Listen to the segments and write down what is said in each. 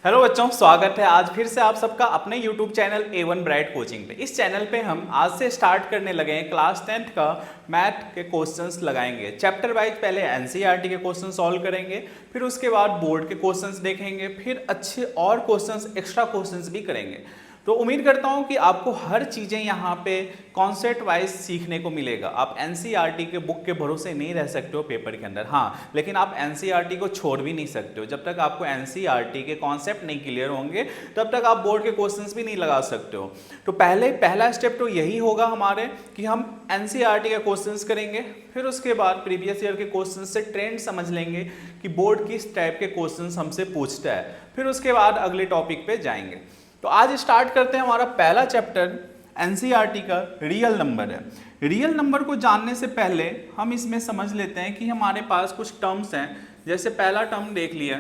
Hello बच्चों, स्वागत है आज फिर से आप सबका अपने YouTube channel A1 bright coaching पे। इस चैनल पे हम आज से स्टार्ट करने लगे हैं क्लास 10th का मैथ के क्वेश्चंस लगाएंगे। चैप्टर वाइज पहले एनसीईआरटी के क्वेश्चन सॉल्व करेंगे, फिर उसके बाद बोर्ड के क्वेश्चंस देखेंगे, फिर अच्छे और क्वेश्चंस एक्स्ट्रा क्वेश्चंस भी करेंगे। तो उम्मीद करता हूं कि आपको हर चीज़ें यहाँ पे कॉन्सेप्ट वाइज सीखने को मिलेगा। आप एनसीईआरटी के बुक के भरोसे नहीं रह सकते हो पेपर के अंदर, हाँ, लेकिन आप एनसीईआरटी को छोड़ भी नहीं सकते हो। जब तक आपको एनसीईआरटी के कॉन्सेप्ट नहीं क्लियर होंगे तब तक आप बोर्ड के क्वेश्चंस भी नहीं लगा सकते हो। तो पहला स्टेप तो यही होगा हमारे कि हम एनसीईआरटी के क्वेश्चंस करेंगे, फिर उसके बाद प्रीवियस ईयर के क्वेश्चंस से ट्रेंड समझ लेंगे कि बोर्ड किस टाइप के क्वेश्चंस हमसे पूछता है, फिर उसके बाद अगले टॉपिक पे जाएंगे। तो आज स्टार्ट करते हैं। हमारा पहला चैप्टर एनसीईआरटी का रियल नंबर है। रियल नंबर को जानने से पहले हम इसमें समझ लेते हैं कि हमारे पास कुछ टर्म्स हैं। जैसे पहला टर्म देख लिया,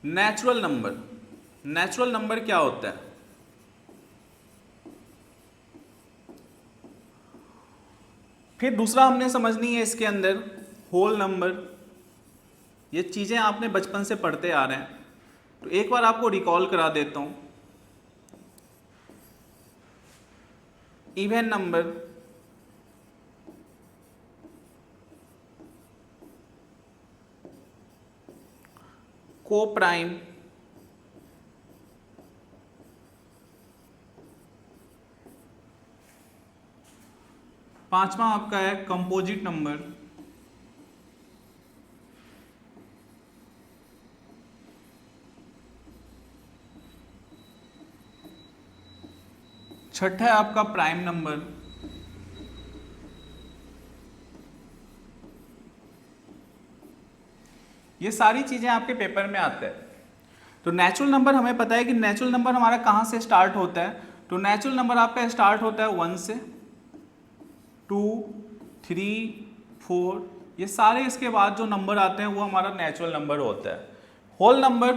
नेचुरल नंबर। नेचुरल नंबर क्या होता है? फिर दूसरा हमने समझनी है इसके अंदर होल नंबर। ये चीजें आपने बचपन से पढ़ते आ रहे हैं, तो एक बार आपको रिकॉल करा देता हूं। इवन नंबर, को प्राइम, पांचवा आपका है कंपोजिट नंबर, छठा है आपका प्राइम नंबर, ये सारी चीजें आपके पेपर में आते हैं। तो नेचुरल नंबर हमें पता है कि नेचुरल नंबर हमारा कहाँ से स्टार्ट होता है। तो नेचुरल नंबर आपका स्टार्ट होता है 1 से, 2, 3, 4, ये सारे इसके बाद जो नंबर आते हैं वो हमारा नेचुरल नंबर होता है। होल नंबर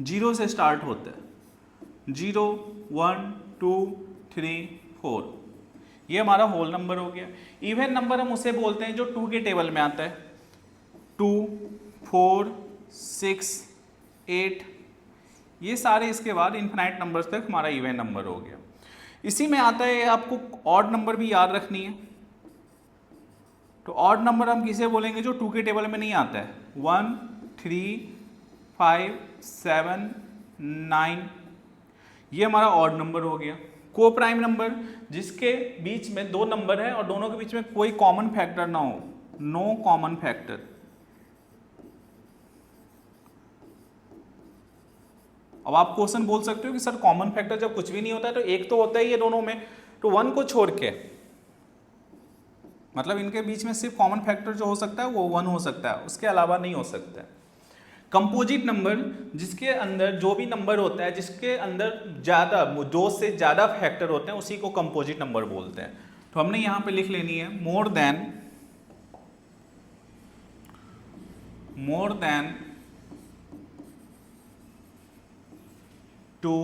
0 से स्टार्ट होता है, 0, 1, 2, 3, 4, ये हमारा होल नंबर हो गया। इवन नंबर हम उसे बोलते हैं जो 2 के टेबल में आता है, 2, 4, 6, 8, ये सारे इसके बाद इन्फिनाइट नंबर्स तक हमारा इवन नंबर हो गया। इसी में आता है आपको ऑड नंबर भी याद रखनी है। तो ऑड नंबर हम किसे बोलेंगे? जो 2 के टेबल में नहीं आता है, 1, 3, 5, 7, 9, ये हमारा ऑड नंबर हो गया। को प्राइम नंबर, जिसके बीच में 2 नंबर है और दोनों के बीच में कोई कॉमन फैक्टर ना हो, नो कॉमन फैक्टर। अब आप क्वेश्चन बोल सकते हो कि सर कॉमन फैक्टर जब कुछ भी नहीं होता है तो एक तो होता है ये दोनों में, तो 1 को छोड़ के, मतलब इनके बीच में सिर्फ कॉमन फैक्टर जो हो सकता है वो 1 हो सकता है, उसके अलावा नहीं हो सकता है। कंपोजिट नंबर, जिसके अंदर जो भी नंबर होता है जिसके अंदर ज़्यादा, 2 से ज़्यादा फैक्टर होते हैं, उसी को कंपोजिट नंबर बोलते हैं। तो हमने यहाँ पे लिख लेनी है more than 2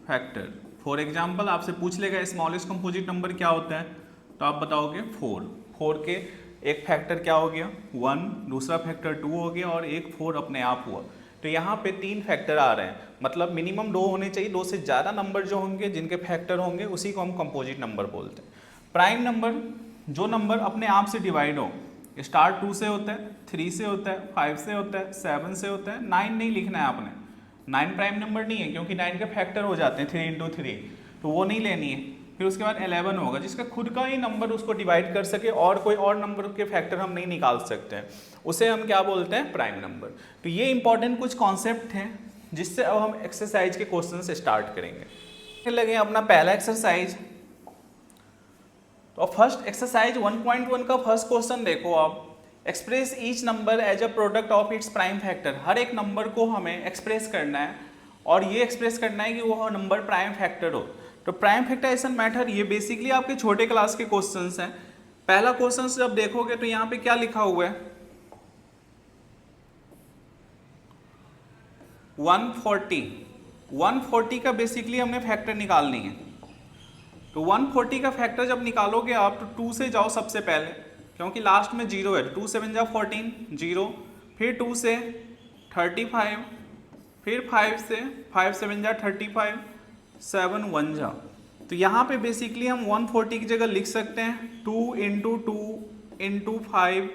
factor. For example आपसे पूछ लेगा स्मॉलेस्ट कंपोजिट नंबर क्या होता है, तो आप बताओगे 4। 4 के एक फैक्टर क्या हो गया? 1, दूसरा फैक्टर 2 हो गया और एक 4 अपने आप हुआ। तो यहाँ पे 3 फैक्टर आ रहे हैं, मतलब मिनिमम 2 होने चाहिए। 2 से ज़्यादा नंबर जो होंगे जिनके फैक्टर होंगे उसी को हम कंपोजिट नंबर बोलते हैं। प्राइम नंबर, जो नंबर अपने आप से डिवाइड हो, स्टार्ट 2 से होता है, 3 से होता है, 5 से होता है, 7 से होता है, 9 नहीं लिखना है आपने। 9 प्राइम नंबर नहीं है क्योंकि 9 के फैक्टर हो जाते हैं 3 × 3, तो वो नहीं लेनी है। फिर उसके बाद 11 होगा, जिसका खुद का ही नंबर उसको डिवाइड कर सके और कोई और नंबर के फैक्टर हम नहीं निकाल सकते हैं, उसे हम क्या बोलते हैं? Prime number. तो ये इंपॉर्टेंट कुछ कॉन्सेप्ट हैं जिससे अब हम एक्सरसाइज के क्वेश्चन से स्टार्ट करेंगे। लगे अपना पहला एक्सरसाइज। तो फर्स्ट एक्सरसाइज 1.1 का फर्स्ट क्वेश्चन देखो आप। Express each number as a product of its prime factor. हर एक नंबर को हमें एक्सप्रेस करना है और ये एक्सप्रेस करना है कि वो नंबर प्राइम फैक्टर हो। तो प्राइम फैक्टराइजेशन मेथड, ये बेसिकली आपके छोटे क्लास के क्वेश्चंस हैं। पहला क्वेश्चन जब देखोगे तो यहाँ पे क्या लिखा हुआ है? 140। 140 का बेसिकली हमने फैक्टर निकालनी है। तो 140 का फैक्टर जब निकालोगे आप तो 2 से जाओ सबसे पहले, क्योंकि लास्ट में 0 है। 2 7 जा 14, 0, फिर 2 से 35, फिर 5 से 5 7 जा 35, 7 1 जा। तो यहाँ पे बेसिकली हम 140 की जगह लिख सकते हैं 2 इंटू 2 इंटू 5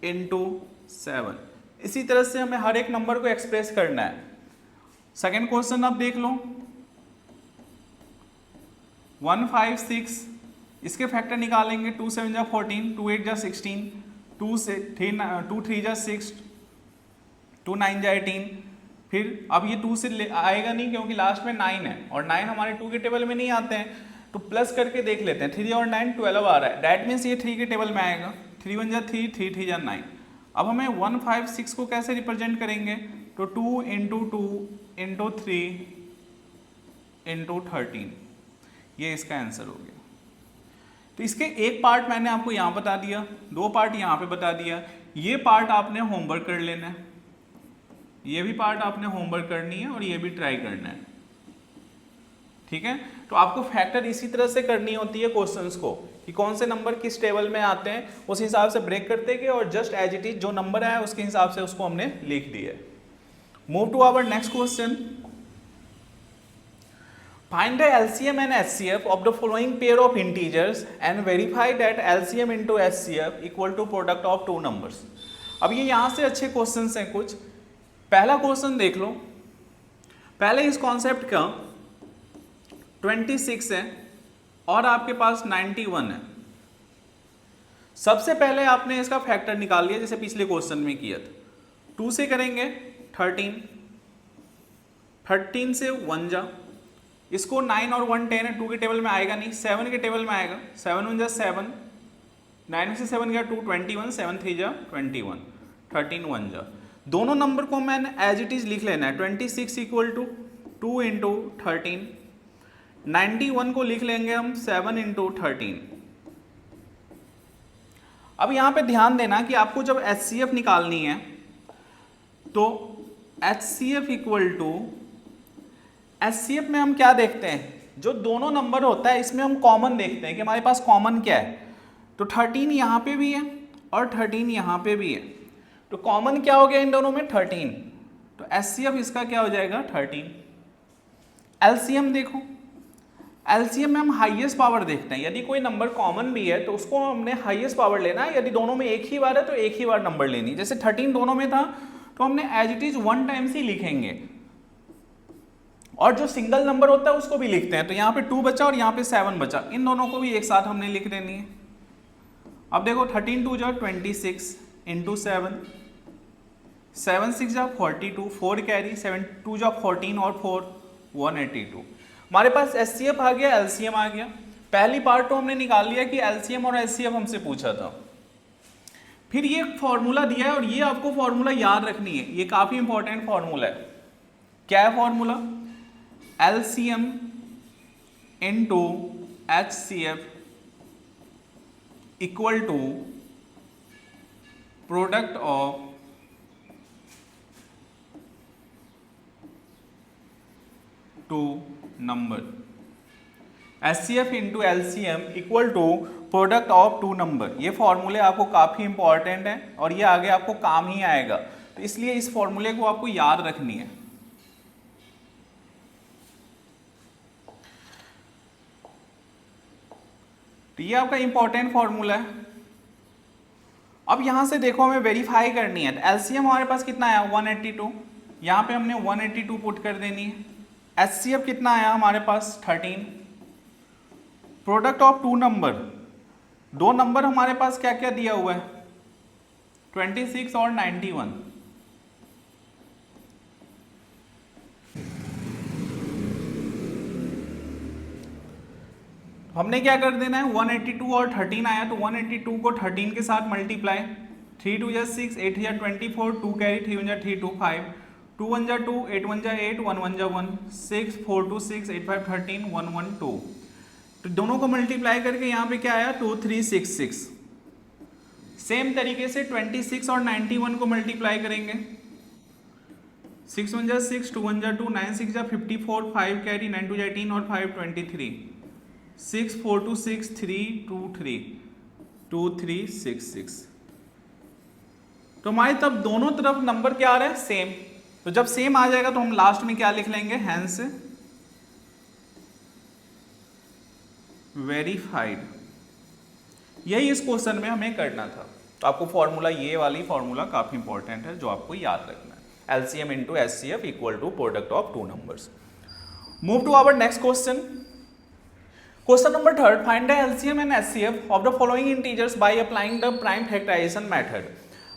इंटू 7। इसी तरह से हमें हर एक नंबर को एक्सप्रेस करना है। सेकेंड क्वेश्चन आप देख लो, 156, इसके फैक्टर निकालेंगे। 2 7 जा 14, 2 8 जा 16, 2 3 जा 6, 2 9 जा 18। फिर अब ये 2 से आएगा नहीं क्योंकि लास्ट में 9 है और 9 हमारे 2 के टेबल में नहीं आते हैं, तो प्लस करके देख लेते हैं। 3 और 9 12 आ रहा है, डैट मीन्स ये 3 के टेबल में आएगा। 3 1 जा 3, 3 3 जा 9। अब हमें 156 को कैसे रिप्रेजेंट करेंगे, तो 2 इंटू 2 इंटू 3 इंटू 13, ये इसका आंसर हो गया। तो इसके एक पार्ट मैंने आपको यहाँ बता दिया, 2 पार्ट यहाँ पे बता दिया। ये पार्ट आपने होमवर्क कर लेना है, ये भी पार्ट आपने होमवर्क करनी है और ये भी ट्राई करना है, ठीक है। तो आपको फैक्टर इसी तरह से करनी होती है क्वेश्चंस को, कि कौन से नंबर किस टेबल में आते हैं, उस हिसाब से ब्रेक करते गए और जस्ट एज इट इज जो नंबर है उसके हिसाब से उसको हमने लिख दिया। Move to our next question. Find the LCM and HCF of the following pair of integers and verify that LCM into HCF equal to product of two numbers। अब ये यहाँ से अच्छे क्वेश्चंस हैं कुछ। पहला क्वेश्चन देख लो, पहले इस कॉन्सेप्ट का 26 है और आपके पास 91 है। सबसे पहले आपने इसका फैक्टर निकाल लिया जैसे पिछले क्वेश्चन में किया था। 2 से करेंगे 13, 13 से 1 जा, इसको 9 और 1 10 है, 2 के टेबल में आएगा नहीं, 7 के टेबल में आएगा। 7 1 जा 7, 9 में से 7 गया 2, 21, 7 3 जा 21, 13 1 जा। दोनों नंबर को मैंने एज इट इज लिख लेना है। 26 इक्वल टू 2 इंटू 13, 91 को लिख लेंगे हम 7 इंटू 13। अब यहाँ पे ध्यान देना कि आपको जब HCF निकालनी है तो HCF इक्वल टू, HCF में हम क्या देखते हैं, जो दोनों नंबर होता है इसमें हम कॉमन देखते हैं कि हमारे पास कॉमन क्या है। तो 13 यहाँ पे भी है और 13 यहाँ पे भी है, तो कॉमन क्या हो गया इन दोनों में, 13। तो HCF इसका क्या हो जाएगा, 13। LCM देखो, LCM में हम हाईएस्ट पावर देखते हैं। यदि कोई नंबर कॉमन भी है तो उसको हमने हाईएस्ट पावर लेना है। यदि दोनों में एक ही बार है तो एक ही बार नंबर लेनी। जैसे 13 दोनों में था तो हमने एज इट इज 1 टाइम्स ही लिखेंगे, और जो सिंगल नंबर होता है उसको भी लिखते हैं। तो यहाँ पे 2 बचा और यहाँ पे 7 बचा, इन दोनों को भी एक साथ हमने लिख देनी है। अब देखो 13 2 जा 26 इंटू 7, 7 6 जा 42, 4 कैरी, 7 2 जा 14 और 4 182। हमारे पास HCF आ गया, LCM आ गया। पहली पार्ट तो हमने निकाल लिया कि LCM और HCF हमसे पूछा था। फिर ये फॉर्मूला दिया है और ये आपको फॉर्मूला याद रखनी है, ये काफी इंपॉर्टेंट फॉर्मूला है। क्या है formula, LCM into HCF equal to product of two number. HCF into LCM equal to product of two number. ये फॉर्मूले आपको काफी इंपॉर्टेंट है और ये आगे आपको काम ही आएगा, तो इसलिए इस फॉर्मूले को आपको याद रखनी है। तो ये आपका इंपॉर्टेंट फॉर्मूला है। अब यहां से देखो हमें वेरीफाई करनी है। LCM हमारे पास कितना आया, 182, यहां पे हमने 182 पुट कर देनी है। HCF कितना आया हमारे पास, 13। प्रोडक्ट ऑफ टू नंबर, दो नंबर हमारे पास क्या क्या दिया हुआ है, 26 और 91। हमने क्या कर देना है, 182 और 13 आया तो 182 को 13 के साथ मल्टीप्लाई, 3 2 जा 6, 8 जा 24, 2 कैरी, 3 1 जा 3 2 5, 2 1 जा 2, 8 1 जा 8, 1 1 जा 1, 6 4 2 6, 8 5 13, 1 1 2। तो दोनों को मल्टीप्लाई करके यहाँ पे क्या आया, 2 3 6 6। सेम तरीके से 26 और 91 को मल्टीप्लाई करेंगे, 6 1 जा 6, 2 1 जा 2, 9 6 जा 54, 5 कैरी, 9 2 जा 18 और 5 23, 6 4 2 6, 3 2 3, 2 3 6 6। तो हमारी तब दोनों तरफ नंबर क्या आ रहा है, सेम। तो जब सेम आ जाएगा तो हम लास्ट में क्या लिख लेंगे, हैंस वेरीफाइड। यही इस क्वेश्चन में हमें करना था। तो आपको फॉर्मूला, ये वाली फॉर्मूला काफी इंपॉर्टेंट है जो आपको याद रखना है। LCM into HCF equal to product of two numbers. Move to our next question. Question number 3, find the LCM and HCF of the following integers by applying the prime factorisation method.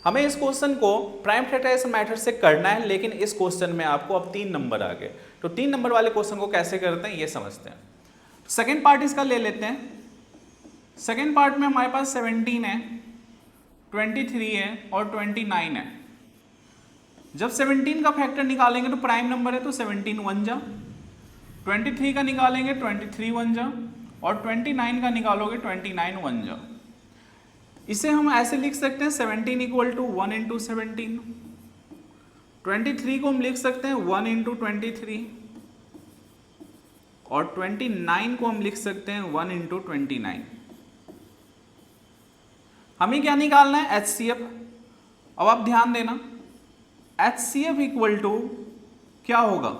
हमें इस question को prime factorisation method से करना है, लेकिन इस question में आपको अब 3 नंबर आ गए। तो 3 नंबर वाले क्वेश्चन को कैसे करते हैं ये समझते हैं। सेकेंड पार्ट इसका ले लेते हैं। सेकेंड पार्ट में हमारे पास 17 है, 23 है और 29 है। जब 17 का फैक्टर निकालेंगे तो प्राइम नंबर है तो 17 1 जा, 23 का निकालेंगे 23 1 जा, और 29 का निकालोगे 29 1 जा। इसे हम ऐसे लिख सकते हैं 17 इक्वल टू 1 इंटू 17, 23 को हम लिख सकते हैं 1 इंटू 23, और 29 को हम लिख सकते हैं 1 इंटू 29। हमें क्या निकालना है, एचसीएफ। अब आप ध्यान देना, एचसीएफ इक्वल टू क्या होगा,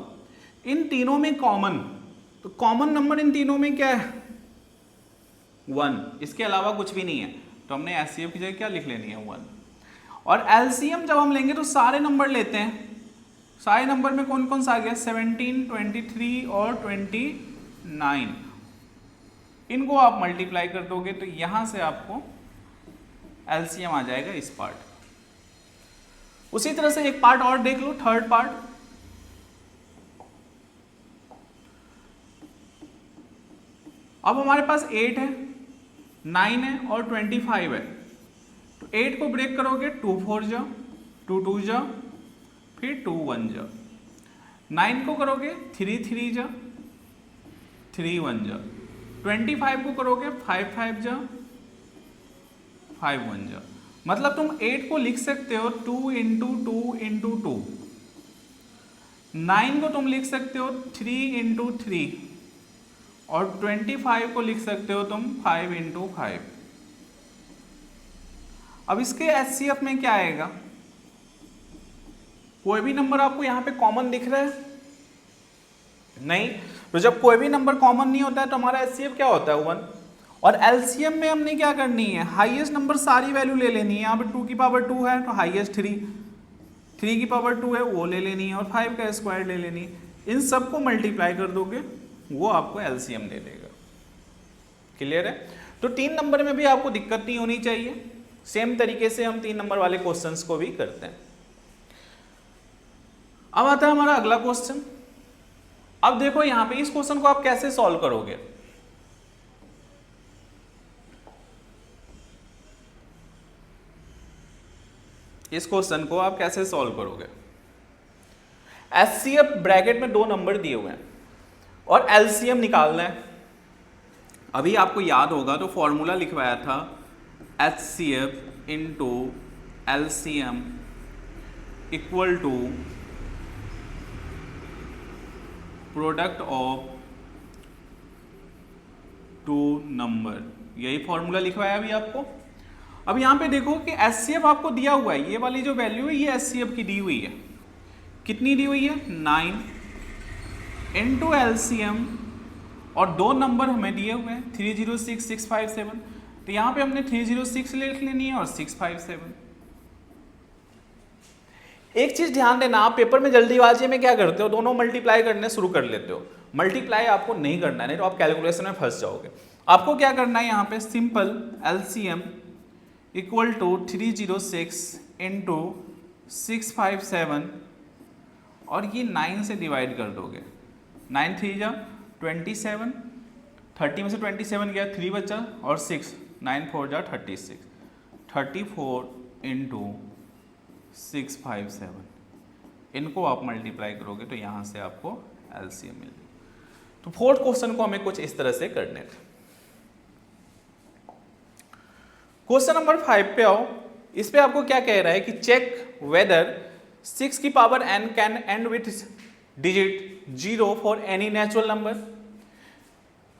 इन तीनों में कॉमन, तो कॉमन नंबर इन तीनों में क्या है, 1, इसके अलावा कुछ भी नहीं है। तो हमने एचसीएफ की जगह क्या लिख लेनी है, 1। और एलसीएम जब हम लेंगे तो सारे नंबर लेते हैं। सारे नंबर में कौन कौन सा आ गया, 17, 23 और 29। इनको आप मल्टीप्लाई कर दोगे तो यहां से आपको एलसीएम आ जाएगा इस पार्ट। उसी तरह से एक पार्ट और देख लो, थर्ड पार्ट। अब हमारे पास 8 है, 9 है और 25 है। तो 8 को ब्रेक करोगे 2 4 जा, 2 2 जा, फिर 2 1 जा। 9 को करोगे 3 3 जा, 3 1 जा। 25 को करोगे 5 5 जा, 5 1 जा। मतलब तुम 8 को लिख सकते हो 2 इंटू 2 इंटू 2। 9 को तुम लिख सकते हो 3 इंटू 3, और 25 को लिख सकते हो तुम 5 इंटू 5। अब इसके एचसीएफ में क्या आएगा, कोई भी नंबर आपको यहां पे कॉमन दिख रहा है, नहीं। तो जब कोई भी नंबर कॉमन नहीं होता है तो हमारा एचसीएफ क्या होता है, 1। और एलसीएम में हमने क्या करनी है, हाईएस्ट नंबर सारी वैल्यू ले लेनी है। यहाँ पे 2 की पावर 2 है तो हाईएस्ट 3, 3 की पावर 2 है वो ले लेनी है, और 5 का स्क्वायर ले लेनी है। इन सबको मल्टीप्लाई कर दोगे, वो आपको एलसीएम दे देगा। क्लियर है। तो 3 नंबर में भी आपको दिक्कत नहीं होनी चाहिए। सेम तरीके से हम 3 नंबर वाले क्वेश्चंस को भी करते हैं। अब आता है हमारा अगला क्वेश्चन। अब देखो यहां पे इस क्वेश्चन को आप कैसे सॉल्व करोगे। इस क्वेश्चन को आप कैसे सॉल्व करोगे, एचसीएफ ब्रैकेट में 2 नंबर दिए हुए हैं और एलसीएम निकालना है। अभी आपको याद होगा तो फॉर्मूला लिखवाया था, HCF into LCM equal to product of 2 number. यही फॉर्मूला लिखवाया अभी आपको। अब यहां पे देखो कि एचसीएफ आपको दिया हुआ है, ये वाली जो वैल्यू है ये एचसीएफ की दी हुई है। कितनी दी हुई है, 9 इंटू एलसीएम, और 2 नंबर हमें दिए हुए हैं 306 657। तो यहां पे हमने 306 लिख लेनी है और 657। एक चीज ध्यान देना, आप पेपर में जल्दीबाजी में क्या करते हो, दोनों मल्टीप्लाई करने शुरू कर लेते हो। मल्टीप्लाई आपको नहीं करना है, नहीं तो आप कैलकुलेशन में फंस जाओगे। आपको क्या करना है, यहाँ पे simple LCM equal to 306 into 657, और ये 9 से डिवाइड कर दोगे। 9 3 जा 27, 30 में से 27 गया, 3 बचा और 6, 9 4 जा 36, 34 इंटू 657। इनको आप मल्टीप्लाई करोगे तो यहाँ से आपको एलसीएम मिल जाएगी। तो 4th क्वेश्चन को हमें कुछ इस तरह से करने थे। क्वेश्चन नंबर 5 पे आओ। इस पे आपको क्या कह रहा है कि चेक वेदर 6 की power n can and with digit 0 for any natural number.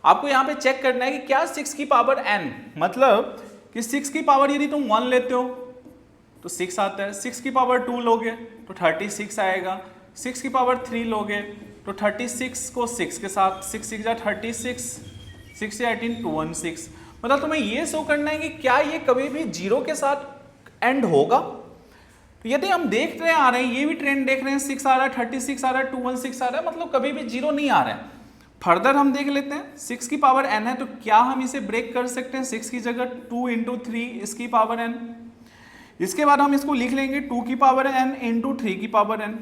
आपको यहाँ पे चेक करना है कि क्या 6 की पावर n, मतलब कि 6 की पावर यदि तुम 1 लेते हो तो 6 आता है। 6 की पावर 2 लोगे तो 36 आएगा। 6 की पावर 3 लोगे तो 36 को 6 के साथ 6 6 जा 36, 6 से 18 216। मतलब तुम्हें ये शो करना है कि क्या ये कभी भी जीरो के साथ एंड होगा। तो यदि हम देख रहे आ रहे हैं, ये भी ट्रेंड देख रहे हैं, 6 आ रहा है, 36 आ रहा है, 216 आ रहा है, मतलब कभी भी जीरो नहीं आ रहा है। फर्दर हम देख लेते हैं, 6 की पावर n है तो क्या हम इसे ब्रेक कर सकते हैं। 6 की जगह 2 इंटू 3 इसकी पावर n, इसके बाद हम इसको लिख लेंगे 2 की पावर n इंटू 3 की पावर n।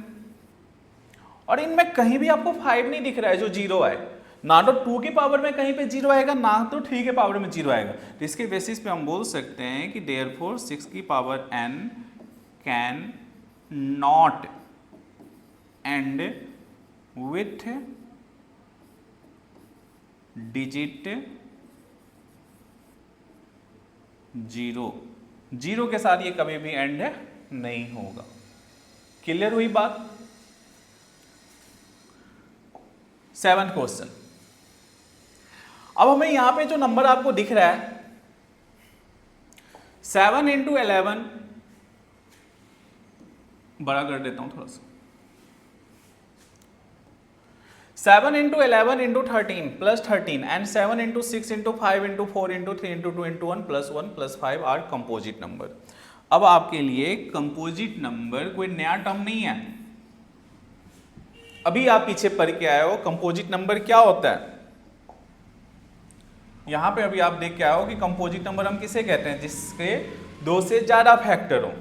और इनमें कहीं भी आपको 5 नहीं दिख रहा है जो जीरो है, ना तो 2 की पावर में कहीं पे जीरो आएगा, ना तो 3 के पावर में जीरो आएगा। तो इसके बेसिस पे हम बोल सकते हैं कि देयरफॉर 6 की power n can not and with digit zero. Zero के साथ ये कभी भी एंड नहीं होगा। क्लियर हुई बात। 7th question. अब हमें यहां पे जो नंबर आपको दिख रहा है 7 इंटू 11, बड़ा कर देता हूं थोड़ा सा, 7 into 11 into 13 plus 13 and 7 into 6 into 5 into 4 into 3 into 2 into 1 plus 5 are composite number. अब आपके लिए कंपोजिट नंबर कोई नया टर्म नहीं है, अभी आप पीछे पढ़ के आए हो कंपोजिट नंबर क्या होता है। यहां पे अभी आप देख के आए हो कि कंपोजिट नंबर हम किसे कहते हैं, जिसके 2 से ज्यादा फैक्टर हो।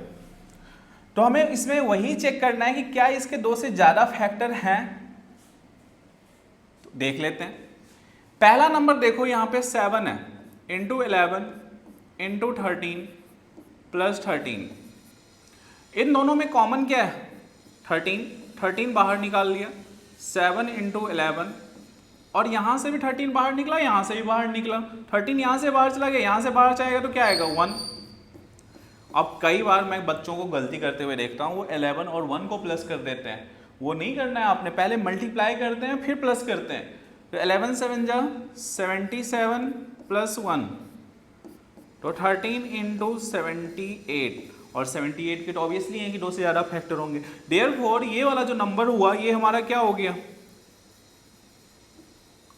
तो हमें इसमें वही चेक करना है कि क्या इसके 2 से ज्यादा फैक्टर हैं। तो देख लेते हैं। पहला नंबर देखो यहां पे 7 है, इंटू 11 इंटू 13 प्लस 13, इन दोनों में कॉमन क्या है 13 बाहर निकाल लिया। 7 इंटू 11 और यहां से भी 13 बाहर निकला, यहां से भी बाहर निकला, 13 यहां से बाहर चला गया, यहां से बाहर जाएगा तो क्या आएगा 1। अब कई बार मैं बच्चों को गलती करते हुए देखता हूं, वो 11 और 1 को प्लस कर देते हैं। वो नहीं करना है आपने, पहले मल्टीप्लाई करते हैं फिर प्लस करते हैं। तो 11 7 जा 77 प्लस 1 तो 13 इंटू 78, और 78 के तो ऑब्वियसली है कि 2 से ज़्यादा फैक्टर होंगे। देयरफॉर ये वाला जो नंबर हुआ ये हमारा क्या हो गया,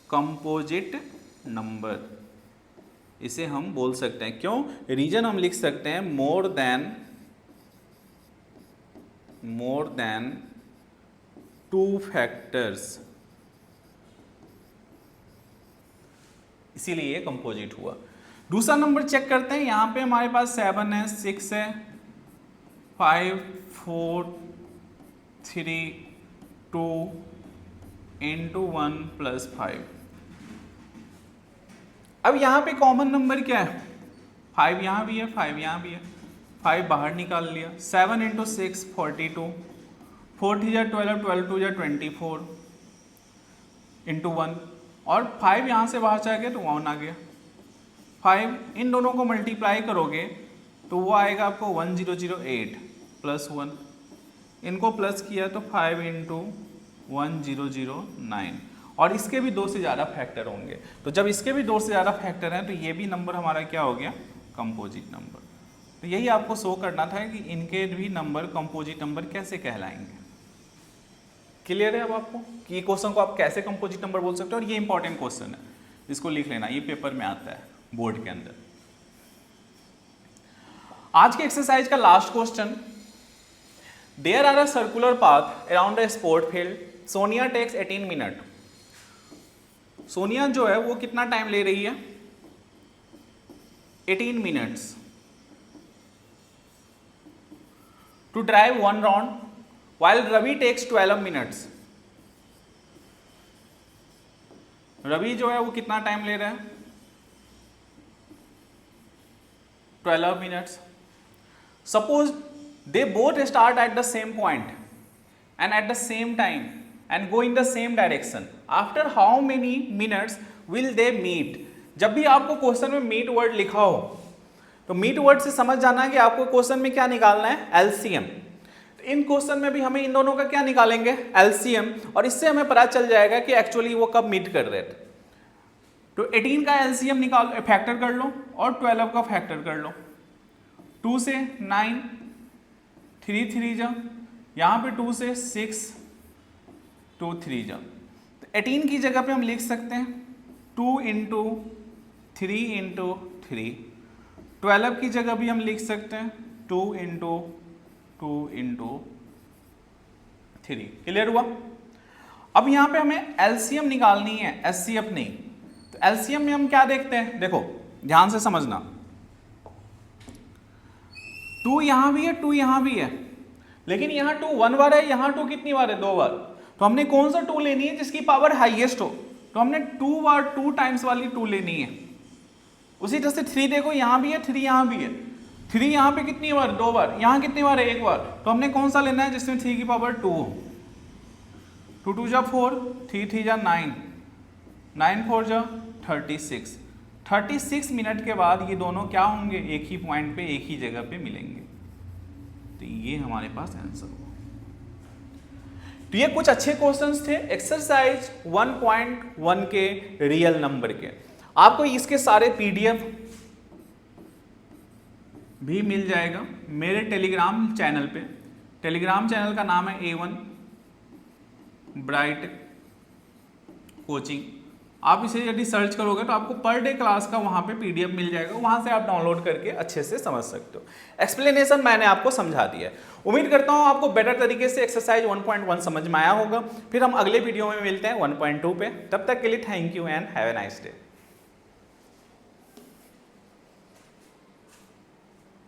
कंपोजिट नंबर। इसे हम बोल सकते हैं, क्यों, रीजन हम लिख सकते हैं मोर देन 2 फैक्टर्स, इसीलिए ये कंपोजिट हुआ। दूसरा नंबर चेक करते हैं। यहां पे हमारे पास 7 है, 6 है, 5 4 3 2 इंटू 1 प्लस 5। अब यहां पे कॉमन नंबर क्या है, 5 यहां भी है, 5 यहां भी है, 5 बाहर निकाल लिया। 7 इंटू 6 42, 4 3 जा 12, 12 2 जा 24 इंटू 1, और 5 यहां से बाहर चला गया तो 1 आ गया। 5 इन दोनों को मल्टीप्लाई करोगे तो वो आएगा आपको 1008 प्लस 1, इनको प्लस किया तो 5 इंटू 1009, और इसके भी 2 से ज़्यादा फैक्टर होंगे। तो जब इसके भी 2 से ज़्यादा फैक्टर हैं तो ये भी नंबर हमारा क्या हो गया, कंपोजिट नंबर। तो यही आपको शो करना था कि इनके भी नंबर कंपोजिट नंबर कैसे कहलाएंगे। क्लियर है अब आपको कि क्वेश्चन को आप कैसे कंपोजिट नंबर बोल सकते हो। और ये इंपॉर्टेंट क्वेश्चन है, इसको लिख लेना, ये पेपर में आता है बोर्ड के अंदर। आज के एक्सरसाइज का last question, there are a circular path around a sport field, Sonia takes 18 मिनट। सोनिया जो है वो कितना टाइम ले रही है, 18 minutes to drive 1 round, while Ravi takes 12 minutes. Ravi जो है वो कितना टाइम ले रहा है, 12 minutes. Suppose they both start at the same point and at the same time and go in the same direction, after how many minutes will they meet। जब भी आपको क्वेश्चन में मीट वर्ड लिखा हो तो मीट वर्ड से समझ जाना है कि आपको क्वेश्चन में क्या निकालना है, एलसीएम। तो इन क्वेश्चन में भी हमें इन दोनों का क्या निकालेंगे, एलसीएम, और इससे हमें पता चल जाएगा कि एक्चुअली वो कब मीट कर रहे थे। तो 18 का एलसीएम निकाल फैक्टर कर लो और 12 का फैक्टर कर लो। 2 से 9, 3 3 जा, यहाँ पे 2 से 6, 2 3 जा, तो 18 की जगह पे हम लिख सकते हैं 2 इंटू 3 इंटू 3। 12 की जगह भी हम लिख सकते हैं 2 इंटू 2 इंटू 3। क्लियर हुआ? अब यहाँ पे हमें एलसीएम निकालनी है, एचसीएफ नहीं। तो एलसीएम में हम क्या देखते हैं, देखो ध्यान से समझना, 2 यहाँ भी है, 2 यहाँ भी है, लेकिन यहाँ 2 1 बार है, यहाँ 2 कितनी बार है, 2 बार। तो हमने कौन सा 2 लेनी है जिसकी पावर हाईएस्ट हो, तो हमने 2 बार 2 टाइम्स वाली 2 लेनी है। उसी तरह से 3 देखो यहाँ भी है, 3 यहाँ भी है, 3 यहाँ पे कितनी बार, 2 बार, यहाँ कितनी बार है, 1 बार। तो हमने कौन सा लेना है जिसमें 3 की पावर 2 हो। 2 2 जा 4, 3 3 जा 9, 9 4 जा 36। 36 मिनट के बाद ये दोनों क्या होंगे, एक ही पॉइंट पे, एक ही जगह पे मिलेंगे। तो ये हमारे पास आंसर हुआ। तो ये कुछ अच्छे क्वेश्चंस थे एक्सरसाइज 1.1 के रियल नंबर के। आपको इसके सारे पीडीएफ भी मिल जाएगा मेरे टेलीग्राम चैनल पे। टेलीग्राम चैनल का नाम है A1 ब्राइट कोचिंग। आप इसे यदि सर्च करोगे तो आपको पर डे क्लास का वहाँ पे पीडीएफ मिल जाएगा, वहाँ से आप डाउनलोड करके अच्छे से समझ सकते हो। एक्सप्लेनेशन मैंने आपको समझा दिया है। उम्मीद करता हूँ आपको बेटर तरीके से एक्सरसाइज 1.1 समझ में आया होगा। फिर हम अगले वीडियो में मिलते हैं 1.2 पे। तब तक के लिए thank you and have a nice day.